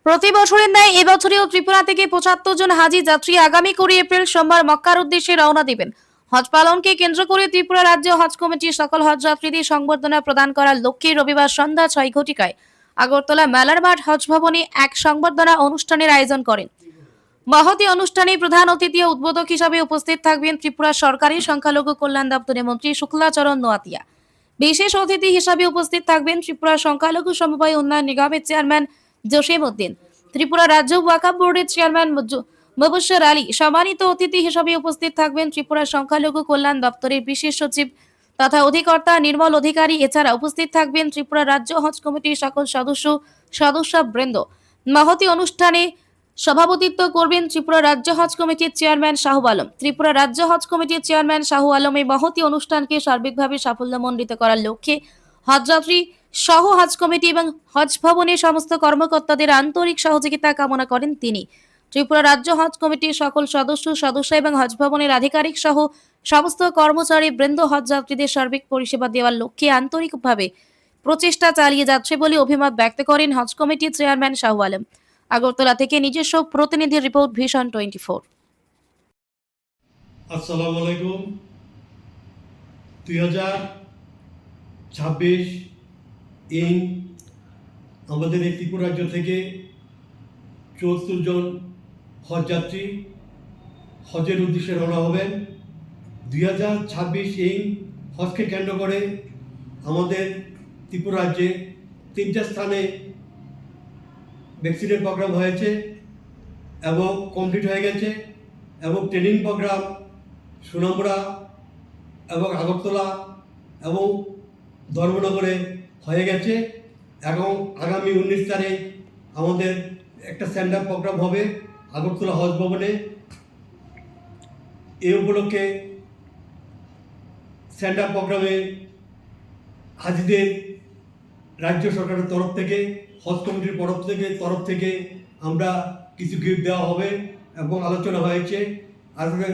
প্রতি বছরের ন্যায় এবছরেও ত্রিপুরা থেকে ৭৫ জন হাজি যাত্রী আগামী ২০ এপ্রিল সোমবার মক্কার উদ্দেশ্যে রওনা দিবেন। হজ পালনকে কেন্দ্র করে ত্রিপুরা রাজ্য হজ কমিটি সকল হজ যাত্রীদের সংবর্ধনা প্রদান করার লক্ষ্যে রবিবার সন্ধ্যা ৬ ঘটিকায় আগরতলা মেলার মাঠ হজ ভবনে এক সংবর্ধনা অনুষ্ঠানের আয়োজন করেন। মহতি অনুষ্ঠানে প্রধান অতিথি ও উদ্বোধক হিসাবে উপস্থিত থাকবেন ত্রিপুরা সরকারি সংখ্যালঘু কল্যাণ দপ্তরের মন্ত্রী শুক্লাচরণ নোয়াতিয়া। বিশেষ অতিথি হিসাবে উপস্থিত থাকবেন ত্রিপুরা সংখ্যালঘু সমবায় উন্নয়ন নিগমের চেয়ারম্যান জসিম উদ্দিন, ত্রিপুরা রাজ্য ওয়াকফ বোর্ডের চেয়ারম্যান মুবশর আলী। সম্মানিত অতিথি হিসাবে উপস্থিত থাকবেন ত্রিপুরা সংখ্যালঘু কল্যাণ দপ্তরের বিশেষ সচিব তথা অধিকর্তা নির্মল অধিকারী। এছাড়া উপস্থিত থাকবেন ত্রিপুরা রাজ্য হজ কমিটির সকল সদস্যবৃন্দ। মহতি অনুষ্ঠানে সভাপতিত্ব করবেন ত্রিপুরা রাজ্য হজ কমিটির চেয়ারম্যান শাহু আলম। ত্রিপুরা রাজ্য হজ কমিটির চেয়ারম্যান শাহু আলম এই মহতি অনুষ্ঠানকে সার্বিকভাবে সাফল্যমণ্ডিত করার লক্ষ্যে হজযাত্রী সহ হজ কমিটি এবং হজ ভবনের সমস্ত কর্মকর্তাদের আন্তরিক সহযোগিতা কামনা করেন তিনি। ত্রিপুরা রাজ্য হজ কমিটির সকল সদস্য এবং হজ ভবনের আধিকারিক সহ সমস্ত কর্মচারী বৃন্দ হজ যাত্রীদের সার্বিক পরিষেবা দেওয়ার লক্ষ্যে আন্তরিকভাবে প্রচেষ্টা চালিয়ে যাচ্ছে বলে অভিমত ব্যক্ত করেন হজ কমিটির চেয়ারম্যান শাহু আলম। আগরতলা থেকে নিজস্ব প্রতিনিধি রিপোর্ট, ভিশন 24। আসসালামু আলাইকুম। 2026 আমাদের এই ত্রিপুরা রাজ্য থেকে ৭৪ জন হজযাত্রী হজের উদ্দেশ্যে রওনা হবেন। 2026 হজকে কেন্দ্র করে আমাদের ত্রিপুরা রাজ্যে 3টে স্থানে ভ্যাকসিনের প্রোগ্রাম হয়েছে এবং কমপ্লিট হয়ে গেছে, এবং ট্রেনিং প্রোগ্রাম সুনামুড়া এবং আগরতলা এবং ধর্মনগরে হয়ে গেছে। এবং আগামী 19 তারিখ আমাদের একটা স্ট্যান্ড আপ প্রোগ্রাম হবে আগরতলা হজ ভবনে। এই উপলক্ষে স্ট্যান্ড আপ প্রোগ্রামে হাজিদের রাজ্য সরকারের তরফ থেকে, হজ কমিটির তরফ থেকে আমরা কিছু গিফট দেওয়া হবে এবং আলোচনা হয়েছে। আজকে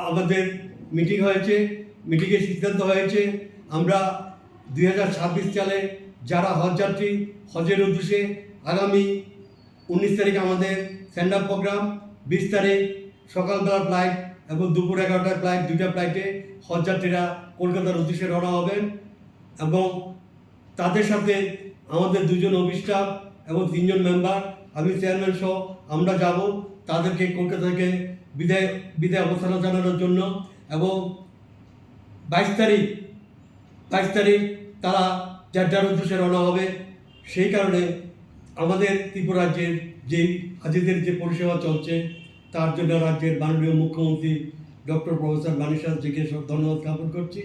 আমাদের মিটিং হয়েছে, মিটিংয়ে সিদ্ধান্ত হয়েছে আমরা 2026 সালে যারা হজযাত্রী হজের উদ্দেশ্যে আগামী 19 তারিখ আমাদের স্ট্যান্ড আপ প্রোগ্রাম, 20 তারিখ সকালবেলা ফ্লাইট এবং দুপুর 11টার ফ্লাইট, 2টা ফ্লাইটে হজযাত্রীরা কলকাতার উদ্দেশ্যে রওনা হবেন। এবং তাদের সাথে আমাদের 2 জন অফিস্টাফ এবং 3 জন মেম্বার, আমি চেয়ারম্যান সহ আমরা যাব তাদেরকে কলকাতা থেকে বিদায় অবস্থান জানানোর জন্য। এবং 22 তারিখ তারা যার উদ্দেশ্যে রওনা হবে। সেই কারণে আমাদের ত্রিপুরা রাজ্যের যে হাজিদের যে পরিষেবা চলছে তার জন্য রাজ্যের মাননীয় মুখ্যমন্ত্রী ডক্টর প্রফেসর মানিক সাহাজিকে ধন্যবাদ জ্ঞাপন করছি।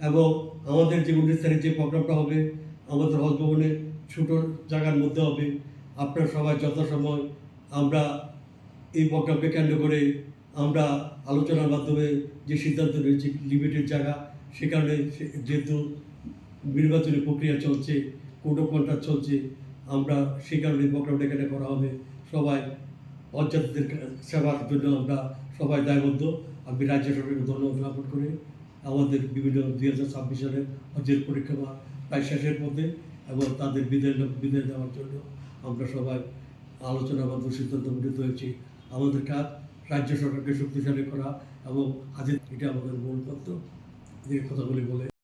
এবং আমাদের যে 19 তারিখ যে প্রোগ্রামটা হবে আমাদের হজ ভবনে ছোটো জায়গার মধ্যে হবে। আপনারা সবাই যথাসময় আমরা এই প্রোগ্রামকে কেন্দ্র করে আমরা আলোচনার মাধ্যমে যে সিদ্ধান্ত রয়েছে লিমিটেড জায়গা, সেখানে যেহেতু নির্বাচনী প্রক্রিয়া চলছে, কোড অফ কন্ডাক্ট চলছে, আমরা সেই কারণে প্রোগ্রামটা এখানে করা হবে। সবাই হজযাত্রীদের সেবার জন্য আমরা সবাই দায়বদ্ধ। আমি রাজ্য সরকারকে ধন্যবাদ জ্ঞাপন করে আমাদের বিভিন্ন 2026 সালের হজের পরিক্রমা প্রায় শেষের পথে, এবং তাদের বিদায় দেওয়ার জন্য আমরা সবাই আলোচনার মাধ্যমে সিদ্ধান্ত গঠিত হয়েছি। আমাদের কাজ রাজ্য সরকারকে শক্তিশালী করা এবং হাজির, এটা আমাদের মূল তত্ত্ব। এই কথাগুলি বলে